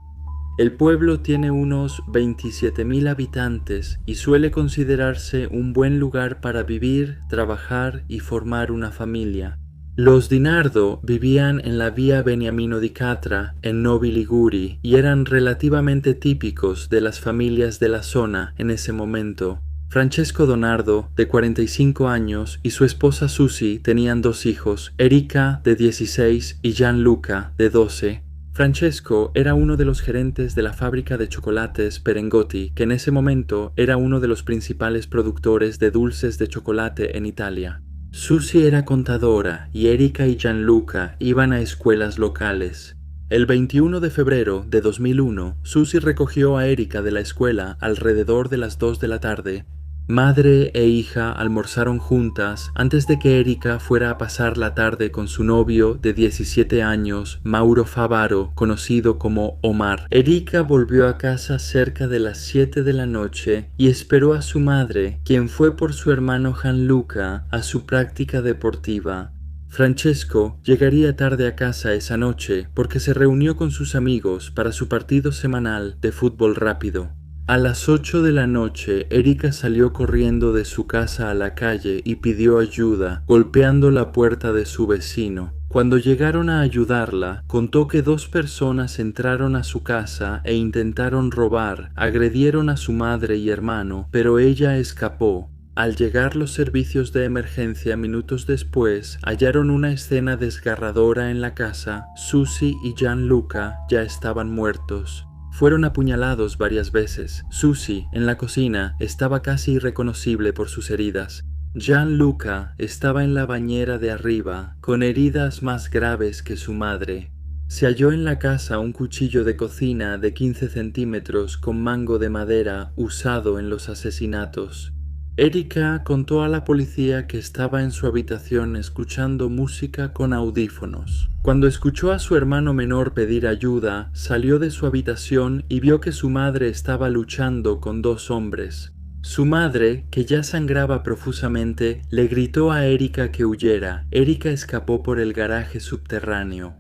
El pueblo tiene unos 27.000 habitantes y suele considerarse un buen lugar para vivir, trabajar y formar una familia. Los Di Nardo vivían en la vía Beniamino di Catra, en Novi Ligure, y eran relativamente típicos de las familias de la zona en ese momento. Francesco Donardo, de 45 años, y su esposa Susi tenían 2 hijos, Erika, de 16, y Gianluca, de 12. Francesco era uno de los gerentes de la fábrica de chocolates Perengotti, que en ese momento era uno de los principales productores de dulces de chocolate en Italia. Susi era contadora y Erika y Gianluca iban a escuelas locales. El 21 de febrero de 2001, Susi recogió a Erika de la escuela alrededor de las 2 de la tarde. Madre e hija almorzaron juntas antes de que Erika fuera a pasar la tarde con su novio de 17 años, Mauro Favaro, conocido como Omar. Erika volvió a casa cerca de las 7 de la noche y esperó a su madre, quien fue por su hermano Gianluca a su práctica deportiva. Francesco llegaría tarde a casa esa noche porque se reunió con sus amigos para su partido semanal de fútbol rápido. A las 8 de la noche, Erika salió corriendo de su casa a la calle y pidió ayuda, golpeando la puerta de su vecino. Cuando llegaron a ayudarla, contó que 2 personas entraron a su casa e intentaron robar, agredieron a su madre y hermano, pero ella escapó. Al llegar los servicios de emergencia minutos después, hallaron una escena desgarradora en la casa. Susi y Gianluca ya estaban muertos. Fueron apuñalados varias veces. Susi, en la cocina, estaba casi irreconocible por sus heridas. Gianluca estaba en la bañera de arriba, con heridas más graves que su madre. Se halló en la casa un cuchillo de cocina de 15 centímetros con mango de madera usado en los asesinatos. Erika contó a la policía que estaba en su habitación escuchando música con audífonos. Cuando escuchó a su hermano menor pedir ayuda, salió de su habitación y vio que su madre estaba luchando con dos hombres. Su madre, que ya sangraba profusamente, le gritó a Erika que huyera. Erika escapó por el garaje subterráneo.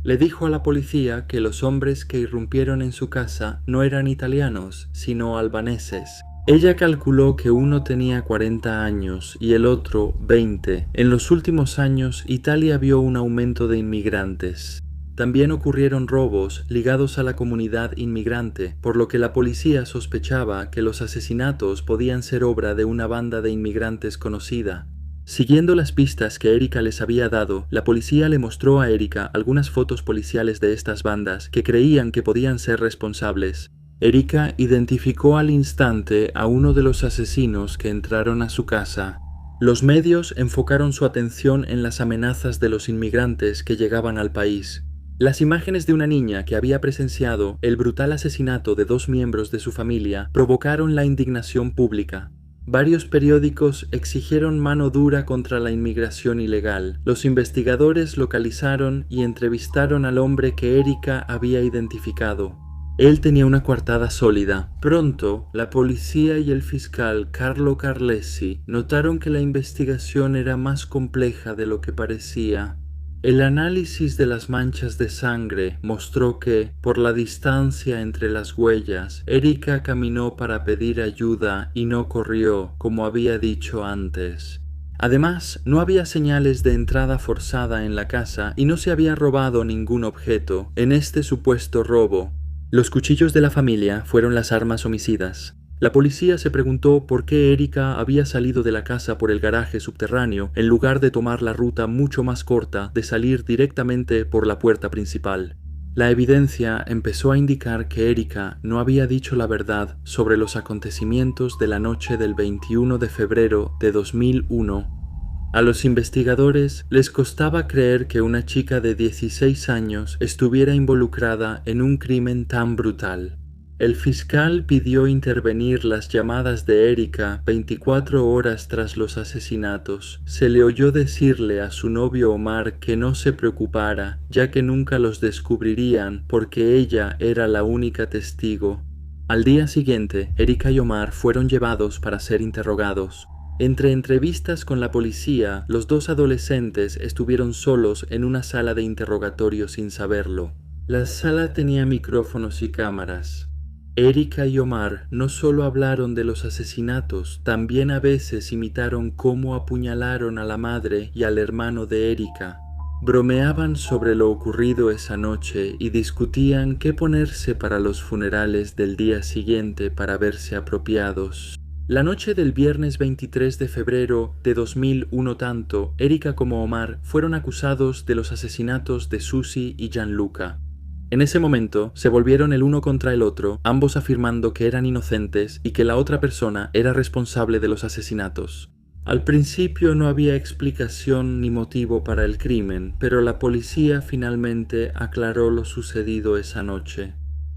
Le dijo a la policía que los hombres que irrumpieron en su casa no eran italianos, sino albaneses. Ella calculó que uno tenía 40 años y el otro 20. En los últimos años, Italia vio un aumento de inmigrantes. También ocurrieron robos ligados a la comunidad inmigrante, por lo que la policía sospechaba que los asesinatos podían ser obra de una banda de inmigrantes conocida. Siguiendo las pistas que Erika les había dado, la policía le mostró a Erika algunas fotos policiales de estas bandas que creían que podían ser responsables. Erika identificó al instante a uno de los asesinos que entraron a su casa. Los medios enfocaron su atención en las amenazas de los inmigrantes que llegaban al país. Las imágenes de una niña que había presenciado el brutal asesinato de dos miembros de su familia provocaron la indignación pública. Varios periódicos exigieron mano dura contra la inmigración ilegal. Los investigadores localizaron y entrevistaron al hombre que Erika había identificado. Él tenía una coartada sólida. Pronto, la policía y el fiscal Carlo Carlesi notaron que la investigación era más compleja de lo que parecía. El análisis de las manchas de sangre mostró que, por la distancia entre las huellas, Erika caminó para pedir ayuda y no corrió, como había dicho antes. Además, no había señales de entrada forzada en la casa y no se había robado ningún objeto en este supuesto robo. Los cuchillos de la familia fueron las armas homicidas. La policía se preguntó por qué Erika había salido de la casa por el garaje subterráneo en lugar de tomar la ruta mucho más corta de salir directamente por la puerta principal. La evidencia empezó a indicar que Erika no había dicho la verdad sobre los acontecimientos de la noche del 21 de febrero de 2001. A los investigadores les costaba creer que una chica de 16 años estuviera involucrada en un crimen tan brutal. El fiscal pidió intervenir las llamadas de Erika 24 horas tras los asesinatos. Se le oyó decirle a su novio Omar que no se preocupara, ya que nunca los descubrirían porque ella era la única testigo. Al día siguiente, Erika y Omar fueron llevados para ser interrogados. Entre entrevistas con la policía, los dos adolescentes estuvieron solos en una sala de interrogatorio sin saberlo. La sala tenía micrófonos y cámaras. Erika y Omar no solo hablaron de los asesinatos, también a veces imitaron cómo apuñalaron a la madre y al hermano de Erika. Bromeaban sobre lo ocurrido esa noche y discutían qué ponerse para los funerales del día siguiente para verse apropiados. La noche del viernes 23 de febrero de 2001 tanto Erika como Omar fueron acusados de los asesinatos de Susie y Gianluca. En ese momento se volvieron el uno contra el otro, ambos afirmando que eran inocentes y que la otra persona era responsable de los asesinatos. Al principio no había explicación ni motivo para el crimen, pero la policía finalmente aclaró lo sucedido esa noche.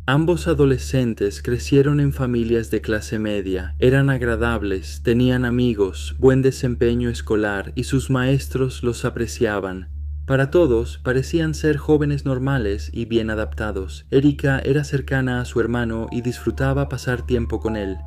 Ambos adolescentes crecieron en familias de clase media, eran agradables, tenían amigos, buen desempeño escolar y sus maestros los apreciaban. Para todos, parecían ser jóvenes normales y bien adaptados. Erika era cercana a su hermano y disfrutaba pasar tiempo con él.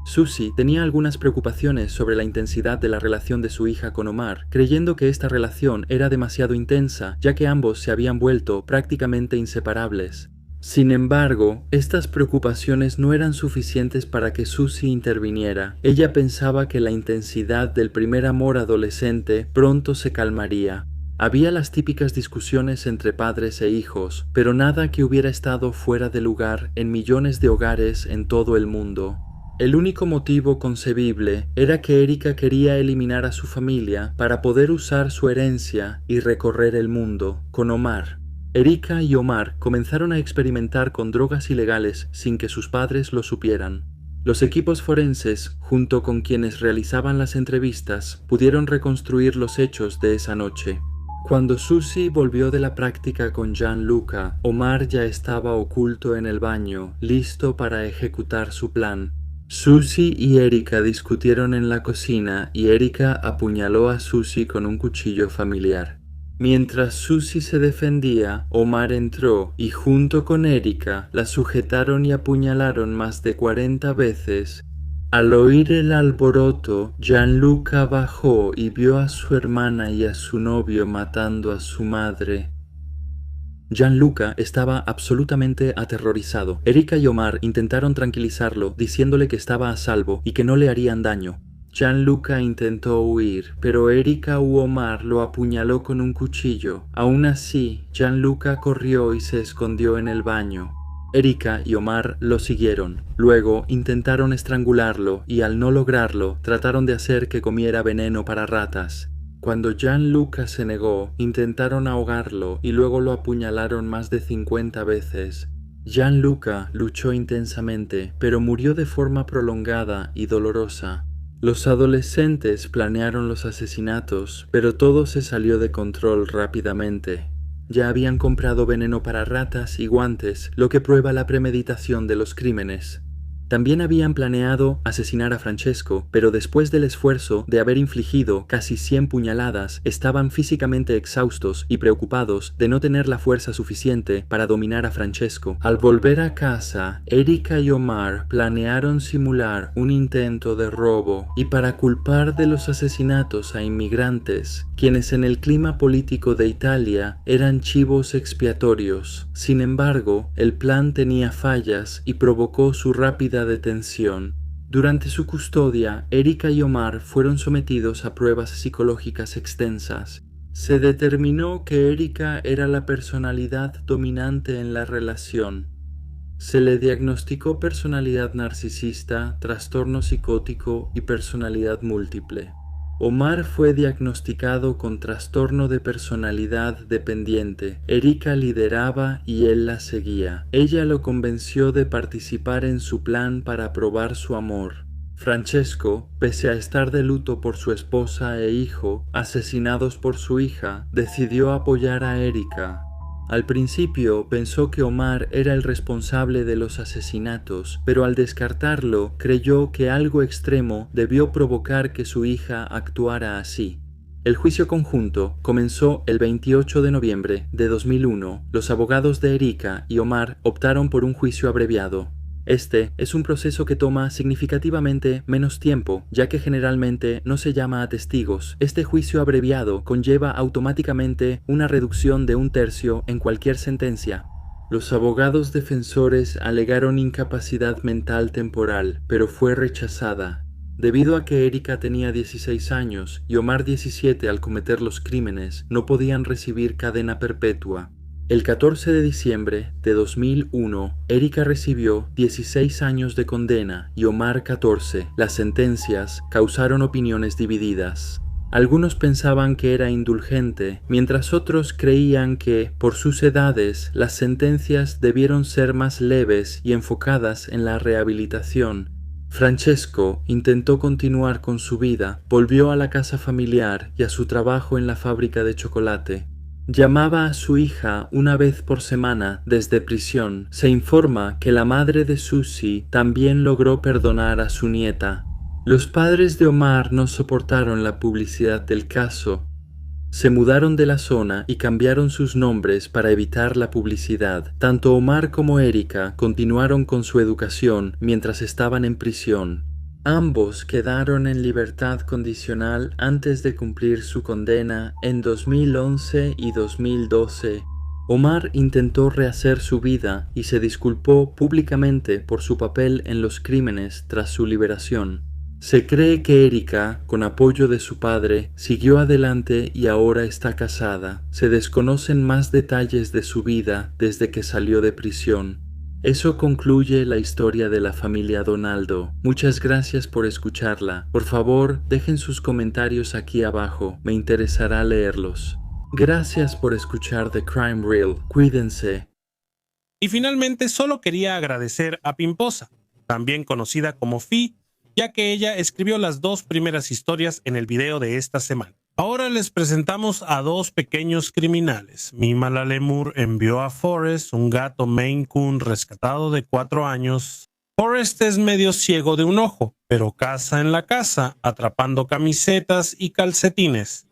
Susie tenía algunas preocupaciones sobre la intensidad de la relación de su hija con Omar, creyendo que esta relación era demasiado intensa, ya que ambos se habían vuelto prácticamente inseparables. Sin embargo, estas preocupaciones no eran suficientes para que Susie interviniera. Ella pensaba que la intensidad del primer amor adolescente pronto se calmaría. Había las típicas discusiones entre padres e hijos, pero nada que hubiera estado fuera de lugar en millones de hogares en todo el mundo. El único motivo concebible era que Erika quería eliminar a su familia para poder usar su herencia y recorrer el mundo con Omar. Erika y Omar comenzaron a experimentar con drogas ilegales sin que sus padres lo supieran. Los equipos forenses, junto con quienes realizaban las entrevistas, pudieron reconstruir los hechos de esa noche. Cuando Susie volvió de la práctica con Gianluca, Omar ya estaba oculto en el baño, listo para ejecutar su plan. Susie y Erika discutieron en la cocina y Erika apuñaló a Susie con un cuchillo familiar. Mientras Susie se defendía, Omar entró y junto con Erika la sujetaron y apuñalaron más de 40 veces. Al oír el alboroto, Gianluca bajó y vio a su hermana y a su novio matando a su madre. Gianluca estaba absolutamente aterrorizado. Erika y Omar intentaron tranquilizarlo, diciéndole que estaba a salvo y que no le harían daño. Gianluca intentó huir, pero Erika u Omar lo apuñaló con un cuchillo. Aún así, Gianluca corrió y se escondió en el baño. Erika y Omar lo siguieron. Luego intentaron estrangularlo y al no lograrlo, trataron de hacer que comiera veneno para ratas. Cuando Gianluca se negó, intentaron ahogarlo y luego lo apuñalaron más de 50 veces. Gianluca luchó intensamente, pero murió de forma prolongada y dolorosa. Los adolescentes planearon los asesinatos, pero todo se salió de control rápidamente. Ya habían comprado veneno para ratas y guantes, lo que prueba la premeditación de los crímenes. También habían planeado asesinar a Francesco, pero después del esfuerzo de haber infligido casi 100 puñaladas, estaban físicamente exhaustos y preocupados de no tener la fuerza suficiente para dominar a Francesco. Al volver a casa, Erika y Omar planearon simular un intento de robo y para culpar de los asesinatos a inmigrantes, quienes en el clima político de Italia eran chivos expiatorios. Sin embargo, el plan tenía fallas y provocó su rápida detención. Durante su custodia, Erika y Omar fueron sometidos a pruebas psicológicas extensas. Se determinó que Erika era la personalidad dominante en la relación. Se le diagnosticó personalidad narcisista, trastorno psicótico y personalidad múltiple. Omar fue diagnosticado con trastorno de personalidad dependiente. Erika lideraba y él la seguía. Ella lo convenció de participar en su plan para probar su amor. Francesco, pese a estar de luto por su esposa e hijo, asesinados por su hija, decidió apoyar a Erika. Al principio pensó que Omar era el responsable de los asesinatos, pero al descartarlo creyó que algo extremo debió provocar que su hija actuara así. El juicio conjunto comenzó el 28 de noviembre de 2001. Los abogados de Erika y Omar optaron por un juicio abreviado. Este es un proceso que toma significativamente menos tiempo, ya que generalmente no se llama a testigos. Este juicio abreviado conlleva automáticamente una reducción de 1/3 en cualquier sentencia. Los abogados defensores alegaron incapacidad mental temporal, pero fue rechazada. Debido a que Erika tenía 16 años y Omar 17 al cometer los crímenes, no podían recibir cadena perpetua. El 14 de diciembre de 2001, Erika recibió 16 años de condena y Omar 14. Las sentencias causaron opiniones divididas. Algunos pensaban que era indulgente, mientras otros creían que, por sus edades, las sentencias debieron ser más leves y enfocadas en la rehabilitación. Francesco intentó continuar con su vida, volvió a la casa familiar y a su trabajo en la fábrica de chocolate. Llamaba a su hija una vez por semana desde prisión. Se informa que la madre de Susie también logró perdonar a su nieta. Los padres de Omar no soportaron la publicidad del caso. Se mudaron de la zona y cambiaron sus nombres para evitar la publicidad. Tanto Omar como Erika continuaron con su educación mientras estaban en prisión. Ambos quedaron en libertad condicional antes de cumplir su condena en 2011 y 2012. Omar intentó rehacer su vida y se disculpó públicamente por su papel en los crímenes tras su liberación. Se cree que Erika, con apoyo de su padre, siguió adelante y ahora está casada. Se desconocen más detalles de su vida desde que salió de prisión. Eso concluye la historia de la familia Donaldo. Muchas gracias por escucharla. Por favor, dejen sus comentarios aquí abajo. Me interesará leerlos. Gracias por escuchar The Crime Reel. Cuídense. Y finalmente solo quería agradecer a Pimposa. también conocida como Fi, ya que ella escribió las 2 primeras historias en el video de esta semana. Ahora les presentamos a 2 pequeños criminales. Mima la Lemur envió a Forrest, un gato Maine Coon rescatado de 4 años. Forrest es medio ciego de un ojo, pero caza en la casa, atrapando camisetas y calcetines.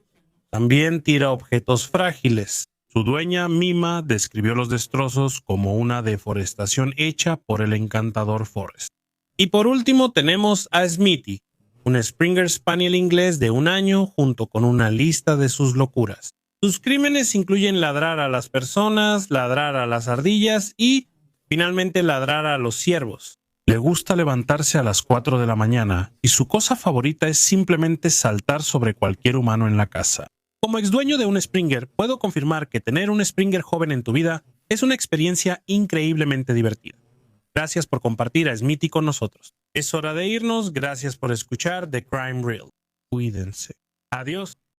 También tira objetos frágiles. Su dueña, Mima, describió los destrozos como una deforestación hecha por el encantador Forrest. Y por último tenemos a Smithy, un Springer Spaniel inglés de 1 año junto con una lista de sus locuras. Sus crímenes incluyen ladrar a las personas, ladrar a las ardillas y, finalmente, ladrar a los ciervos. Le gusta levantarse a las 4 de la mañana y su cosa favorita es simplemente saltar sobre cualquier humano en la casa. Como exdueño de un Springer, puedo confirmar que tener un Springer joven en tu vida es una experiencia increíblemente divertida. Gracias por compartir a Smithy con nosotros. Es hora de irnos. Gracias por escuchar The Crime Reel. Cuídense. Adiós.